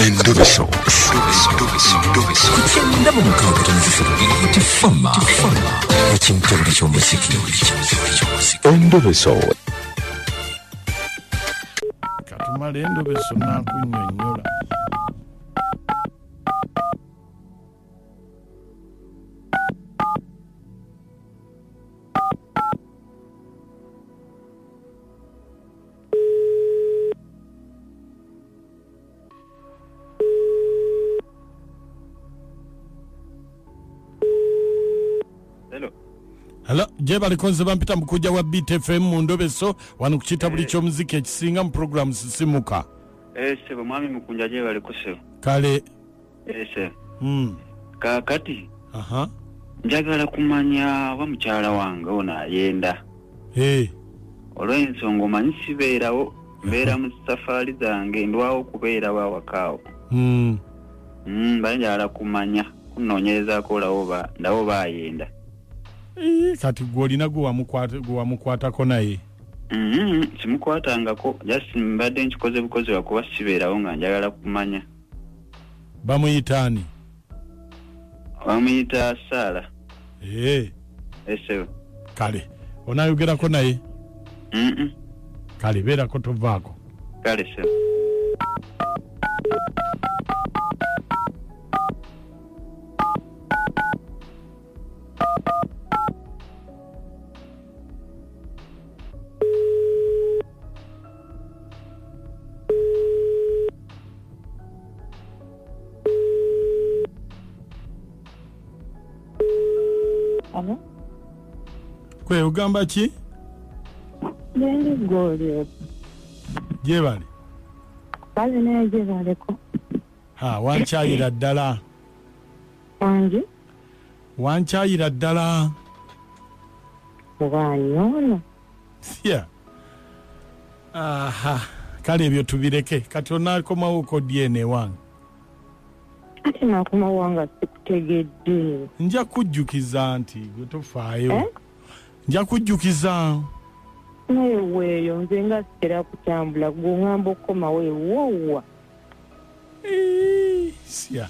Endobeso. Kutenda mu mukaaga n'ekifo tifama. Ekintu buli ky'omuziki. Endobeso. Katumala endobeso n'akunnyonnyola. Hello, jebali konze bampita mukujja wa BTFM mu Ndobeso wano ku kitabuli ky'omuziki ekisinga mu program sisimuka. Sebo mwami mukunja jebali kusebo. Kale. Sebo. Kakati. Njagala kumanya wa mukyala wange ona ayenda. Olw'ensonga omanyi sibeerawo mbeera mu safari zange ndwawo kubeera wawakaawo. Njagala kumanya kunoonyerezaako olawo ndawo baayenda. Kati gwolina gwamukwatako naye. Simukwatangako just mbadde nkikoze bukozi wakuba sibeerawo nga njagala kumanya. Bamuyitaani? Bamuyita Sara. Ese. Kale onaayogerako naye? Kale beerako tovaako. Kale se. Kwe ugamba ki? Ndi gole. Jebali. Kazi naye jebaleko. Wankyayira ddala. Wangi? Wankyayira ddala. Wanyono. Siya. Kale ebyo tubireke. Kati onaakomawo ko DNA wange. Ati nakomawo wanga sikutegedde. Nja kujjukiza nti gwe tofaayo. Nja kujjukiza. Naye weeyo nze nga sikera kutambula gungamba okukomawo ewoowa. Siya.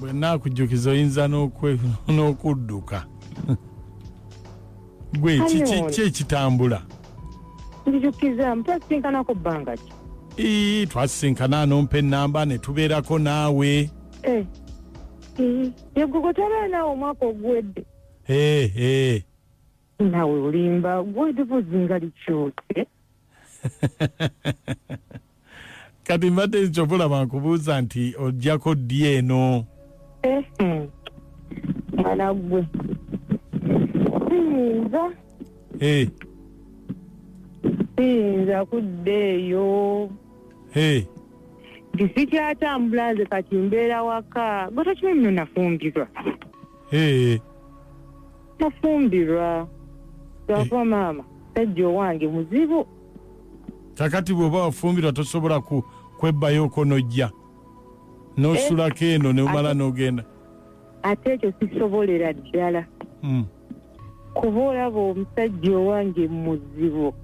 Bwe naakujjukiza oyinza n'okudduka. Gwe ki ekitambula? Njijjukiza twasisinkanako bbanga ki? Twasinkana nompa ennamba ne tubeerako naawe. Yegogo tabeera naawe omwaka oguwedde. Nawe olimba gwedde buzinga likyose. Kati mbadde kyobulaba nkubuuza nti ojjako ddi eno? Mwana gwe siyinza kudda eyo. Sikyatambula nze kati mbeera waka. Gwe tokimanyi nno nafumbirwa. Nafumbirwa. Gava maama sajja owange muzibu. Kakati bw'oba wafumbirwa tosobola kwebbayoko n'ojja n'osulako eno n'omala n'ogenda. Ate ekyo sisobolera ddala. Kuba olaba omusajja owange muzibu.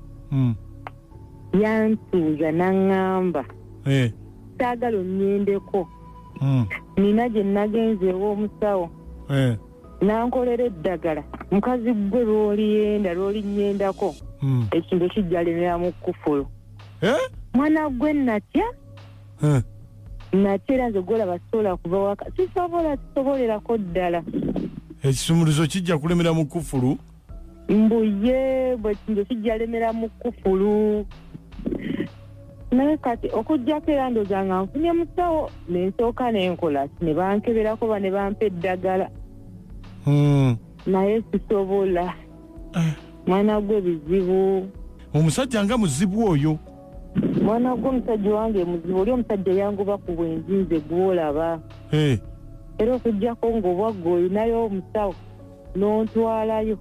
Yantuuza n'aŋŋamba. Saagala onnyendeko. Nina gye nagenze ew'omusawo. Nankolera eddagala. Mukazi gwe lw'olinnyendako. Ekintu kijjalemera mu kkufulu. Mwana gwe natya. Natya era nze gwolaba sisobola kuva waka. Sisobolerako ddala. Ekisumuluzo kijja kulemera mu kkufulu? Mbuye bwe kintu kijjalemera mu kkufulu. Naye kati okujjako era ndooza nga nfunye musawo ne nsooka n'enkola ne bankeberako ne bampa eddagala. Naye sisobola. Mwana gwe bizibu. Omusajja nga muzibu oyo? Mwana gwe omusajja wange muzibu. Oli omusajja yangoba ku bwenzi nze gwolaba. Era okujjako ng'obwagge olinayo omusawo n'ontwalayo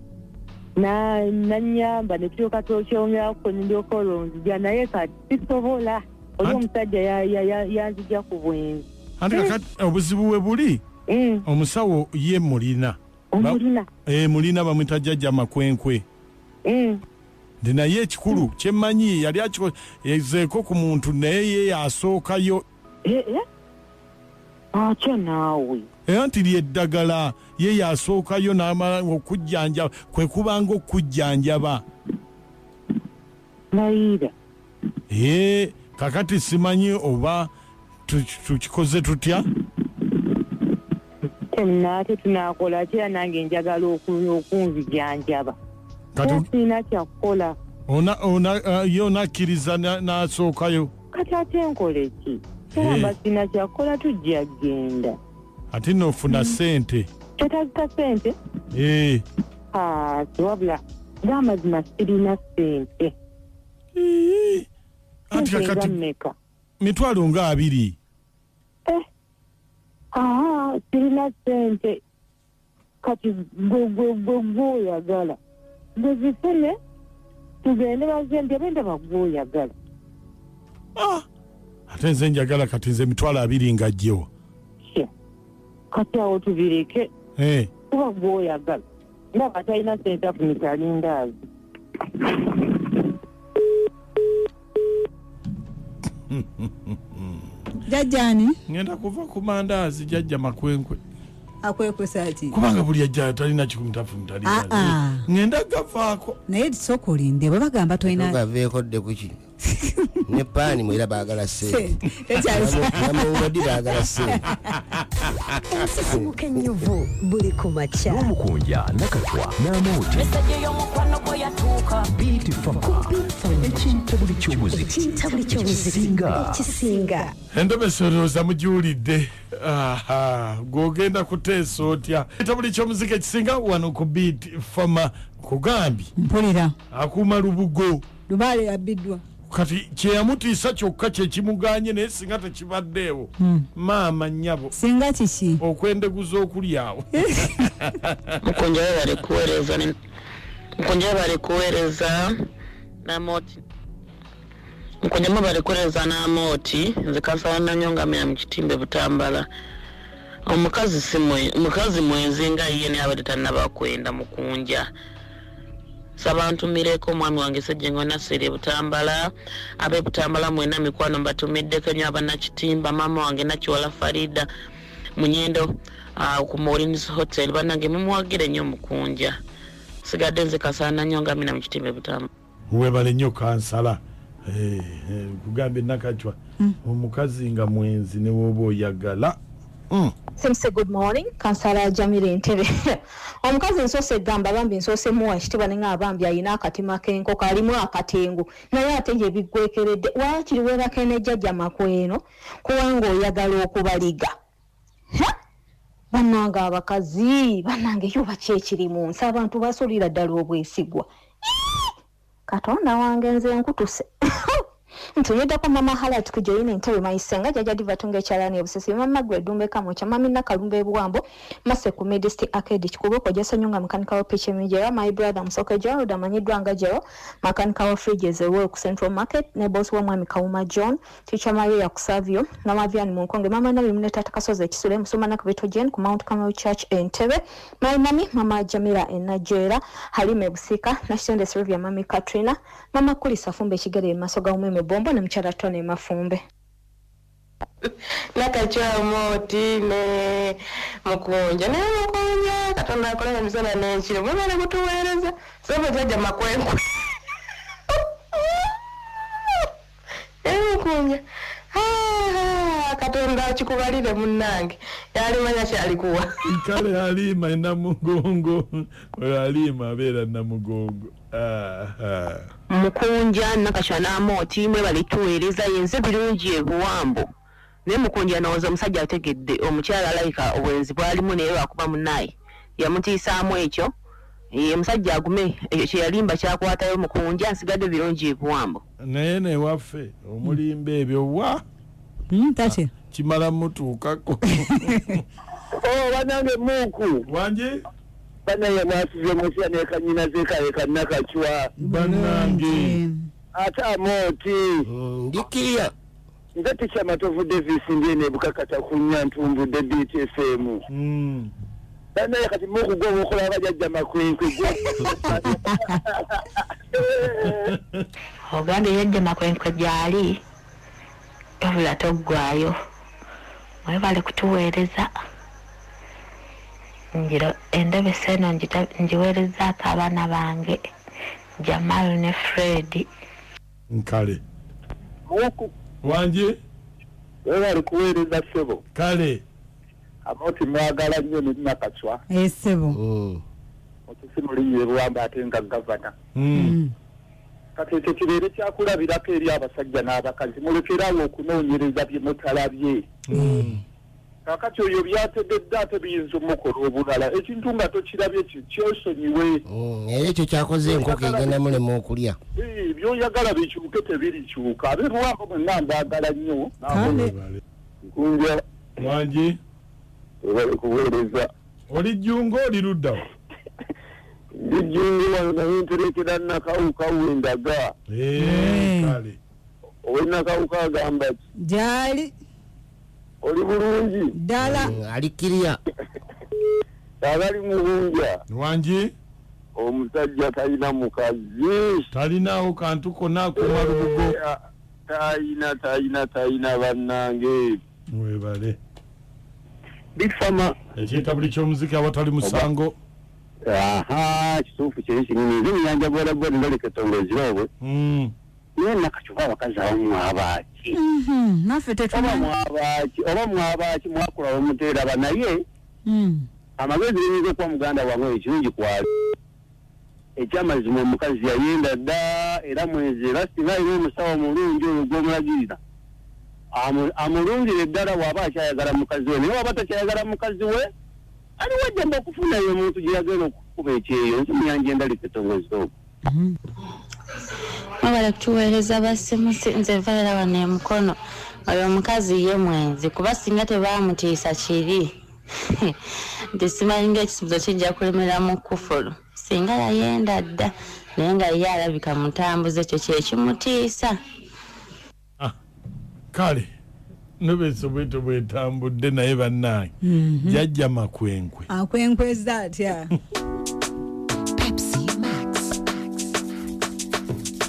nannyamba ne tulyoka twokyomyako ndyoka olwonzija naye kati sisobola. Oli omusajja yanzija ku bwenzi. Ate kakati obuzibu we buli omusawo ye mulina. Mulina bamwita jjajja makwenkwe. Ndi naye ekikulu kyemmanyi yali akikozeeko ku muntu naye ye asookayo Atya naawe. Nti lyeddagala ye yasookayo n'amala okujjanjaba kwe kubanga okujjanjaba. Naira. Kakati simanyi oba tukikoze tutya? Nate tunakola kya nange njagala okunzijanjaba. Kati sina kyakukola. Yo nakkiriza n'asookayo. Kati ate nkole ki? Samba sina kyakukola tujja genda. Ate n'ofuna ssente. Kyetagika ssente? Wabula ng'amazima sirina ssente. Ati kakati mitwalo nga 2. Sirina ssente. Kati gwoyagala. Gwezifune tugende bazende benda bagwoyagala. Ate nze njagala kati nze mitwalo 2 nga jjewa. Kati awo tubireke. Kuba gwoyagala. Ndaba talina ssente afunika alindaazi. Jajjani? Ngenda kuva ku mandaazi jajja makwenkwe. Akwekwesa ati? Kubanga buli ajja talina kikumutafunika alindaazi. Ngenda gavaako. Naye soko linde bwe bagamba toyina. Gaveeko dde kuki. Ne paani mwera baagala ssente. Namungodi baagala ssente. Ensisimuka ennyuvu buli ku makya. N'omukunja nakatwa n'amooti. Meseje y'omukwano gwe yatuuka. Beat Fama. Ekinta buli ky'omuziki. Ekisinga. Endobesolooza mugiwulidde. Gw'ogenda kuteesa otya. Ekinta buli ky'omuziki ekisinga wano ku Beat Fama kugambye. Mpulira. Akuuma lubugo. Lubaale yabbiddwa. Kati kyeyamutiisa kyokka kye kimuganye naye singa tekibaddeewo. Maama nnyabo. Singa kiki? Okwendeguza okulyawo. Mukunja bali kuweereza n'amooti. Mukunja bali kuweereza n'amooti nze Kansala Nyongamira mu kitimbe Butambala. Omukazi mwezi nga ye ne abadde tannaba kwenda mukunja. Sabantumireko omwami wange Ssejjengo Nasiri Butambala. Abe Butambala mwena mikwano mbatumiddeko nnyo abannakitimba. Maama wange Nakiwala Farida Munyendo ku Morins Hotel. Bannange mumuwagire nnyo mukunja. Sigadde nze Kansala Nyongamira mu kitimbe Butambala. Webale nnyo Kansala. Kugambye Nakachwa. Omukazi nga mwenzi ne woba oyagala. Simse good morning Kansala Jamire Ntebe. Omukazi nsose gamba bambi nsose muwa kitibwa nenga abambi ayina akatima kenko kalimu akatengu naye ate je bigwekeredde wakiri wera kene jajja makweno kuwango oyagala okubaliga. Bannanga abakazi bannange yuba kyekiri mu nsi abantu basolira ddala obwesigwa. Katonda wange nze nkutuse. Ntuyeda kwa mama hala tukujoyina Ntebe Mayisenga jaja diva tunge charani obusesi mama Gwedumbe kamo cha mami Nakalumbe Bwambo Mase ku Medesti Arcade kikuboko jasa nyunga makanika wa Peche Mijera my brother Musoke Jero damanyidwa nga Jero makanika wa Fridges ewe ku Central Market ne boss wa mwami Kauma John Teacher Maria Kusavio na Mavian Munkonge mama na bimune Kasoze Kisule Musoma na Kubitojen ku Mount Carmel Church Ntebe my mami mama Jamila Enajera Halime Busika na Shonde Sylvia mami Katrina mama Kulisa Fumbe Kigere Masoga umeme Bombo na mchara Tone Mafumbe. Nakachwa moti ne mukunja Katonda akola misana n'ekiro mwebale kutuweereza sobo jajja makwenkwe. Mukunja Katonda akikubalire munnange yalimanya kyalikuwa. Kale alima ena mugongo alima abeera na mugongo. Mukunja Nakachwa n'amooti mwebale tuweereza yenze birungi ebuwambo. Ne mukunja nawoza omusajja ategedde omukyala alayika obwenzi bwalimu naye lwakuba munnaye yamutiisaamu ekyo omusajja agume ekyo yalimba kyakwatayo mukunja nsigadde birungi ebuwambo naye newaffe omulimba ebyo wa tate kimala mutuukako. Banange Munku wanje banaye nasize musya nekanyina zekaeka Nakachwa banange ate amooti ndikirya nze Teacher Matovu Davis ndiene bukakata kunya ntumbudde BTFM. Banaye kati Munku gwo okola abajajja makwenkwe ogambye yajja makwenkwe gyali wabula toggwayo mwebale kutuweereza njiro endebe seno njiweerezaako abaana bange Jamal ne Fred nkale wanje webale kuweereza ssebo kale aboti mwagala nnyo ne Nakachwa ssebo otusimuliye Rwanda ate nga gavana kati ekyo kibeere kyakulabirako eri abasajja n'abakazi mulekerawo okunoonyereza bye mutalabye kakati oyo byategedde ate biyinza omukola obulala ekintu nga tokirabye kyosonyiwe era ekyo kyakoze enkoko egenda mulema okulya byoyagala bikyuke tebirikyuka aberwako mwenna mbaagala nnyo nkunja wangi ebale kuweereza oli jjungo oli luddawo lijjungiwa naye nterekera nakawuka wendaga kale owenakawuka agamba ki gyali oli bulungi ddala alikirya agali mulunja wangi omusajja talina mukazi talinaawo kantu konna akuuma lubugo talina bannange webale bifama ekiyita buli ky'omuziki awatali musango kituufu kiri kinini eby'emiyanja bwolabwoli ndoleka etongoziroobwe naye Nakachuwa abakazi abamu mwabaaki naffe oba mwabaaki mwakulawo muteeraba naye amagezi genyinza okuba muganda wange ekirungi kwali ekyamazima omukazi yayenda dda era mwezi era singa alina omusawo mulungi oyo gw'omulagirira amulungire ddala waba akyayagala mukazi we naye waba takyayagala mukazi we aliwo ejjamba okufunayo omuntu gye yagenda okukuba ekyeyo nkimuyanja endalika etongozoobo mwebale kutuweereza basimusi nze nvalera wano emukono oyo omukazi ye mwenzi kuba singa tebamutiisa kiri nti simanyi ng'ekisuubizo kijja kulemera mu kufulu singa yayenda dda naye nga ye alabika mutambuze ekyo kyekimutiisa kale nobeso bweto bwetambudde naye bannange jajja makwenkwe akwenkweza atya Pepsi Max.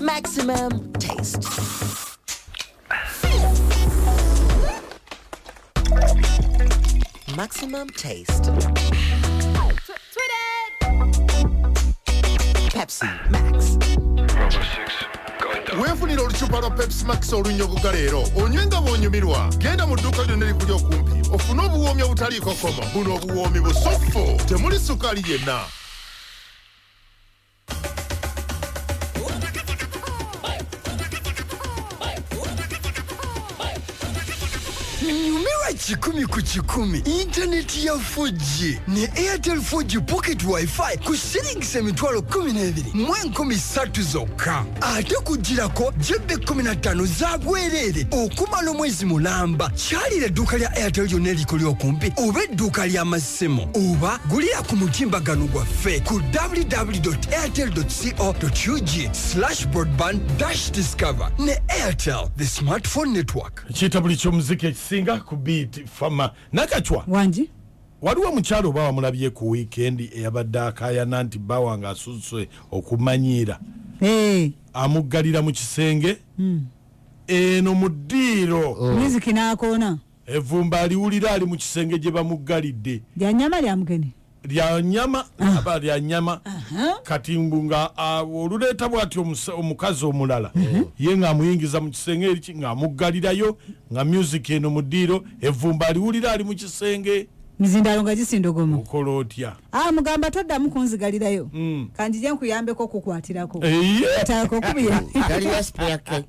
Maximum taste. Maximum taste. Pepsi Max. weefunira olucupa lwa Pepsi Max olunnyogoga leero onywenga bw'onyumirwa genda mu dduuka lyonna erikuli okumpi ofune obuwoomi obutaliiko koma buno obuwoomi busoffu temuli sukaali yenna. Nyumira 10 ku 10 intaneti ya 4G ne Airtel 4G Pocket Wi-Fi ku shillings emitwalo 12 mu 13 zokka ate kugirako GB 15 zagwerere okumala omwezi mulamba kyalira edduuka lya Airtel lyonna erikuli okumpi oba edduuka ly'amasimu oba gulira ku mutimbagano gwaffe ku www.airtel.co.ug/broadband-discover ne Airtel the smartphone network. ekiyita buli ky'omuziki ekisinga ku beat fama Nakachwa wangi waliwo omukyalo oba wamulabye ku wiikendi eyabadde akaayana nti bbawa ng'asusse okumanyiira amuggalira mu kisenge eno mu ddiiro muziki n'akoona evvumba aliwulira ali mu kisenge gye bamuggalidde lya nnyama lya mugeni lya nnyama aba lya nnyama kati nga oluleeta bw'ati omukazi omulala ye ng'amuyingiza mu kisenge eri ng'amuggalirayo nga music eno mu ddiiro evvumba aliwulira ali mu kisenge mizindalo nga gisindogoma okola otya mugamba toddamu kunzigalirayo kanjije nkuyambeko okukwatirako talako okubiya talina spare ke